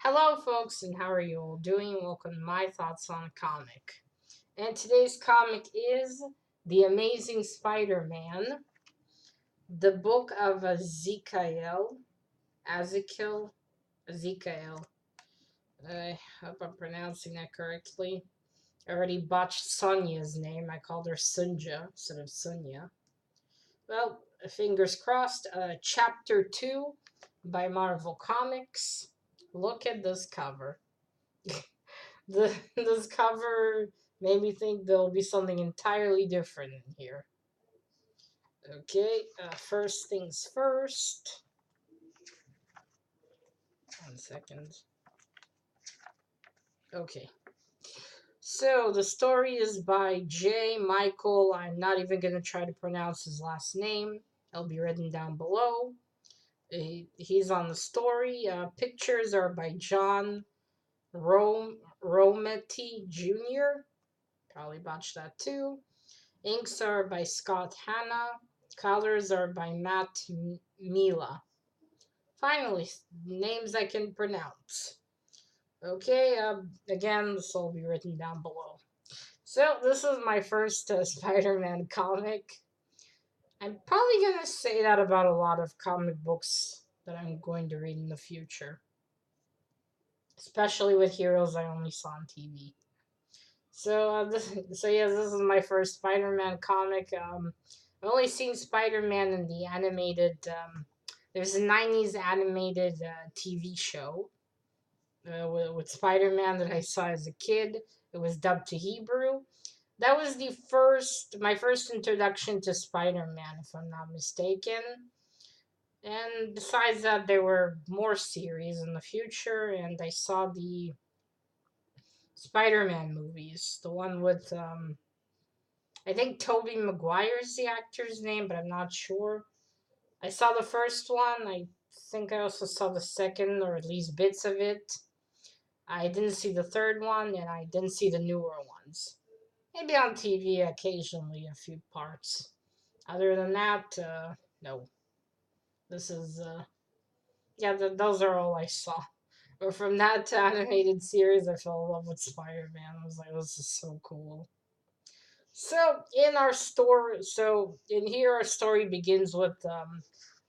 Hello, folks, and how are you all doing? Welcome to my thoughts on a comic. And today's comic is The Amazing Spider-Man, the book of Ezekiel. I hope I'm pronouncing that correctly. I already botched Sonya's name. I called her Sunja instead of Sunya. Well, fingers crossed. Chapter 2 by Marvel Comics. Look at this cover. This cover made me think there'll be something entirely different in here. Okay, first things first. 1 second. Okay. So the story is by J. Michael. I'm not even going to try to pronounce his last name. It'll be written down below. He's on the story. Pictures are by John Romita Jr. Probably botched that too. Inks are by Scott Hanna. Colors are by Milla. Finally, names I can pronounce. Okay, again, this will be written down below. So, this is my first Spider-Man comic. I'm probably going to say that about a lot of comic books that I'm going to read in the future. Especially with heroes I only saw on TV. So, this is my first Spider-Man comic. I've only seen Spider-Man in the animated. There's a '90s animated TV show with Spider-Man that I saw as a kid. It was dubbed to Hebrew. That was my first introduction to Spider-Man, if I'm not mistaken. And besides that, there were more series in the future, and I saw the Spider-Man movies. The one with I think Tobey Maguire's the actor's name, but I'm not sure. I saw the first one. I think I also saw the second, or at least bits of it. I didn't see the third one, and I didn't see the newer ones. Maybe on TV occasionally, a few parts. Other than that, no. This is, those are all I saw. But from that animated series, I fell in love with Spider-Man. I was like, this is so cool. So in here, our story begins with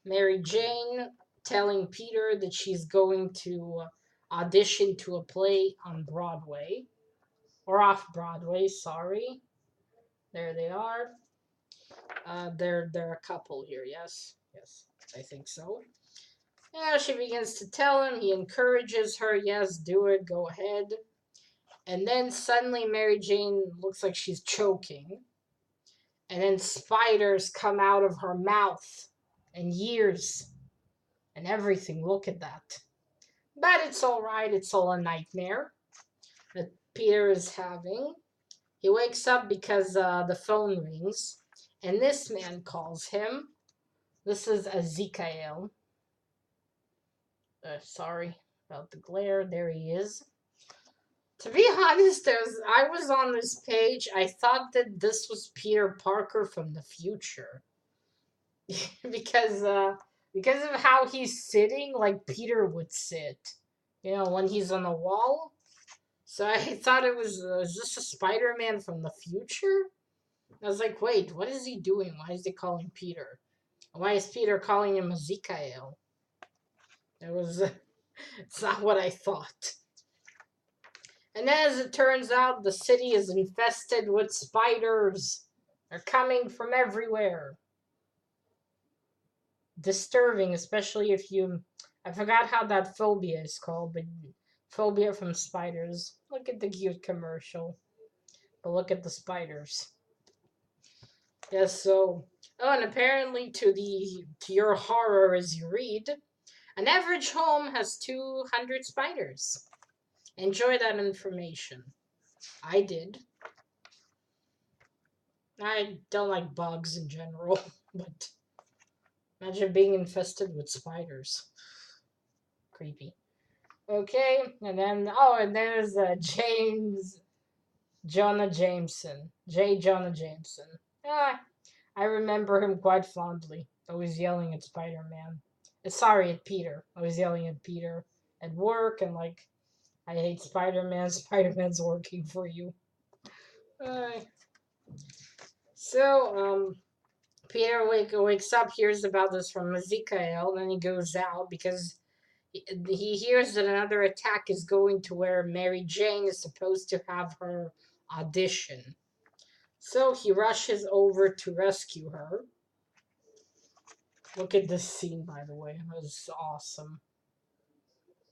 Mary Jane telling Peter that she's going to audition to a play on Broadway or off Broadway. Sorry, there they are. They're a couple here. Yes, I think so. Yeah, she begins to tell him. He encourages her. Yes, do it. Go ahead. And then suddenly, Mary Jane looks like she's choking. And then spiders come out of her mouth and ears and everything. Look at that. But it's all right. It's all a nightmare that Peter is having. He wakes up because the phone rings, and this man calls him. This is Ezekiel. Sorry about the glare. There he is. To be honest, I was on this page. I thought that this was Peter Parker from the future. because of how he's sitting, like Peter would sit, when he's on the wall. So I thought it was is this a Spider-Man from the future? I was like, wait, what is he doing? Why is he calling Peter? Why is Peter calling him Ezekiel? It's not what I thought. And as it turns out, the city is infested with spiders. They're coming from everywhere. Disturbing, especially if I forgot how that phobia is called, but phobia from spiders. Look at the cute commercial. But look at the spiders. Yes, so and apparently to your horror as you read, an average home has 200 spiders. Enjoy that information. I did. I don't like bugs in general, but imagine being infested with spiders. Creepy. Okay, and then there's Jonah Jameson. J. Jonah Jameson. I remember him quite fondly. Always yelling at Spider-Man. Sorry, at Peter. Always yelling at Peter at work, and like, I hate Spider-Man. Spider-Man's working for you. Uh, so Peter wakes up, hears about this from Ezekiel, then he goes out because he hears that another attack is going to where Mary Jane is supposed to have her audition. So he rushes over to rescue her. Look at this scene, by the way. It was awesome.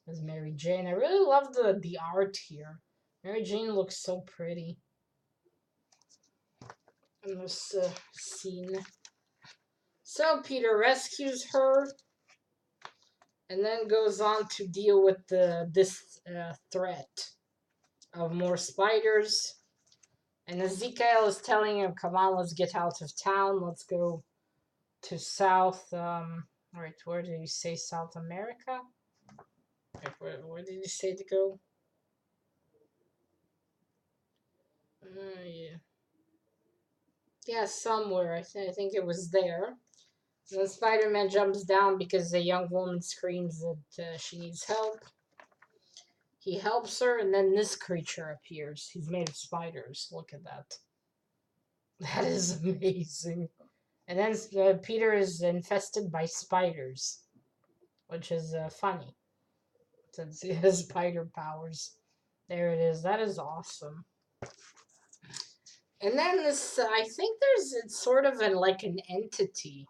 As Mary Jane. I really love the art here. Mary Jane looks so pretty in this scene. So Peter rescues her and then goes on to deal with this threat of more spiders. And Ezekiel is telling him, come on, let's get out of town. Let's go to South, wait, where did you say South America? Where did you say to go? Yeah. Yeah, somewhere. I think it was there. And then Spider-Man jumps down because the young woman screams that she needs help. He helps her, and then this creature appears. He's made of spiders. Look at that. That is amazing. And then Peter is infested by spiders, which is funny, since he has spider powers. There it is. That is awesome. And then this, I think it's sort of like an entity.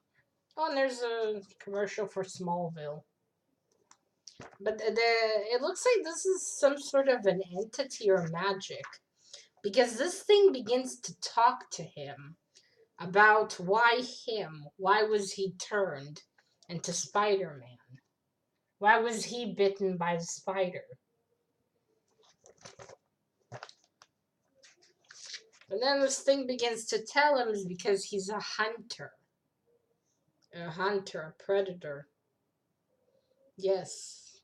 Oh, and there's a commercial for Smallville. But it looks like this is some sort of an entity or magic. Because this thing begins to talk to him about why him? Why was he turned into Spider-Man? Why was he bitten by the spider? And then this thing begins to tell him is because he's a hunter. A predator. Yes.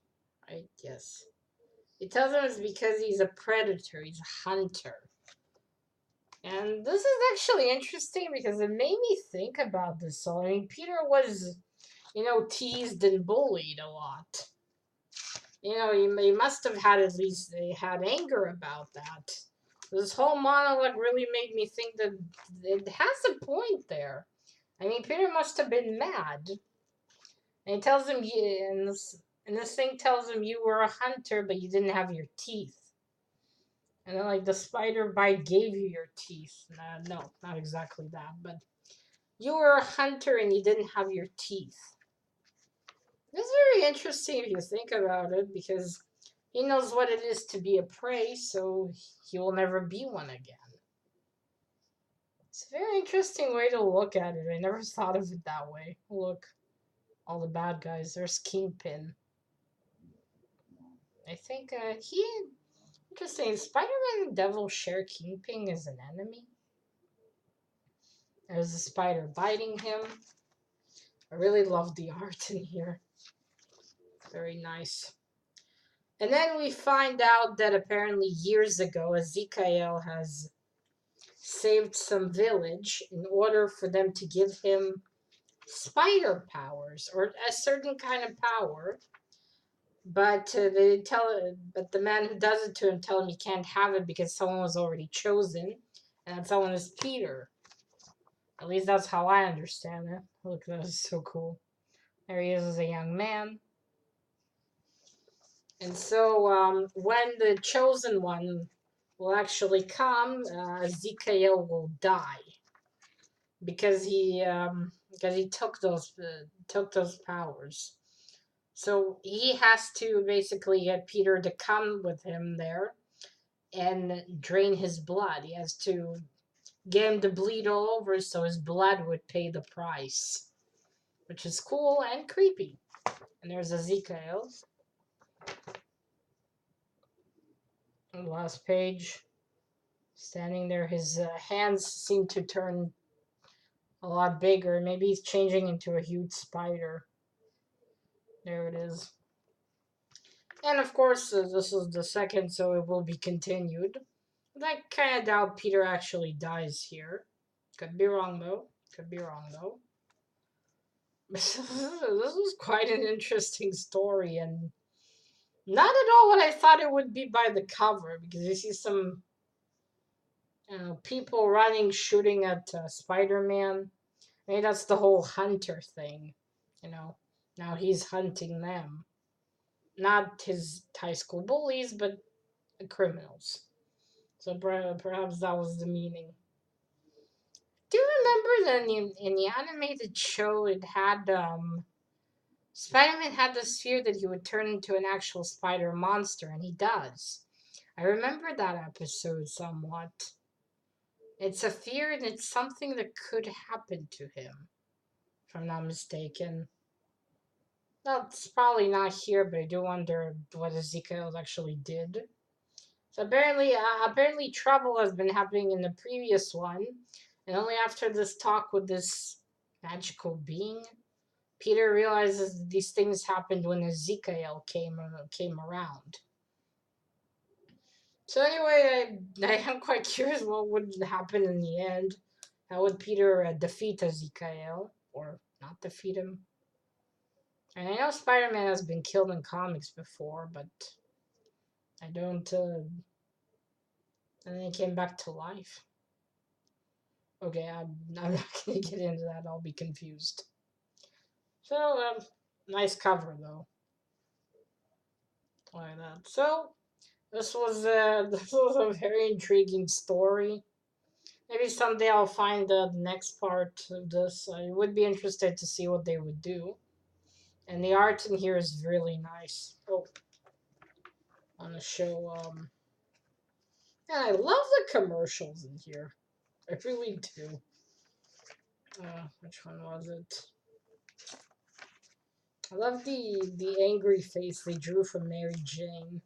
Yes. It tells him it's because he's a predator, he's a hunter. And this is actually interesting because it made me think about this. So, I mean, Peter was, teased and bullied a lot. He must have had at least had anger about that. This whole monologue really made me think that it has a point there. I mean, Peter must have been mad. And he tells him, and this thing tells him you were a hunter, but you didn't have your teeth. And then, like, the spider bite gave you your teeth. No, not exactly that, but you were a hunter and you didn't have your teeth. It's very interesting if you think about it, because he knows what it is to be a prey, so he will never be one again. It's a very interesting way to look at it. I never thought of it that way. Look, all the bad guys. There's Kingpin. I think interesting. Spider-Man and Devil share Kingpin as an enemy. There's a spider biting him. I really love the art in here. Very nice. And then we find out that apparently years ago, Ezekiel has saved some village in order for them to give him spider powers, or a certain kind of power. But but the man who does it to him tell him he can't have it because someone was already chosen, and that someone is Peter. At least that's how I understand it. Look, that is so cool. There he is as a young man. And so when the chosen one will actually come, Ezekiel will die because he took those powers. So he has to basically get Peter to come with him there and drain his blood. He has to get him to bleed all over so his blood would pay the price, which is cool and creepy. And there's Ezekiel. On the last page, standing there, his hands seem to turn a lot bigger. Maybe he's changing into a huge spider. There it is. And of course, this is the second, so it will be continued. I kind of doubt Peter actually dies here. Could be wrong, though. This is quite an interesting story, and Not at all what I thought it would be by the cover, because you see some people running, shooting at Spider-Man. Maybe that's the whole hunter thing, you know. Now he's hunting them. Not his high school bullies, but the criminals. So perhaps that was the meaning. Do you remember that in the animated show it had Spider-Man had this fear that he would turn into an actual spider monster, and he does. I remember that episode somewhat. It's a fear and it's something that could happen to him, if I'm not mistaken. That's probably not here, but I do wonder what Ezekiel actually did. So apparently trouble has been happening in the previous one, and only after this talk with this magical being, Peter realizes that these things happened when Ezekiel came around. So anyway, I am quite curious what would happen in the end. How would Peter defeat Ezekiel, or not defeat him? And I know Spider-Man has been killed in comics before, but I don't. And then he came back to life. Okay, I'm not gonna get into that. I'll be confused. So, nice cover though, like that. So this was a very intriguing story. Maybe someday I'll find the next part of this. I would be interested to see what they would do. And the art in here is really nice. Oh, on the show. And I love the commercials in here. I really do. Which one was it? I love the angry face they drew from Mary Jane.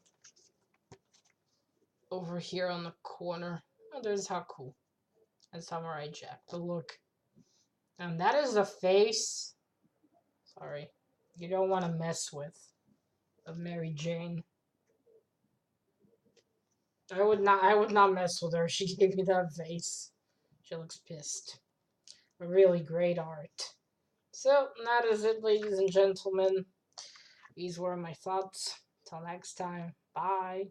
Over here on the corner. Oh, there's Haku and Samurai Jack. But look. And that is the face. Sorry. You don't want to mess with. Of Mary Jane. I would not mess with her. She gave me that face. She looks pissed. A really great art. So that is it, ladies and gentlemen. These were my thoughts. Till next time. Bye.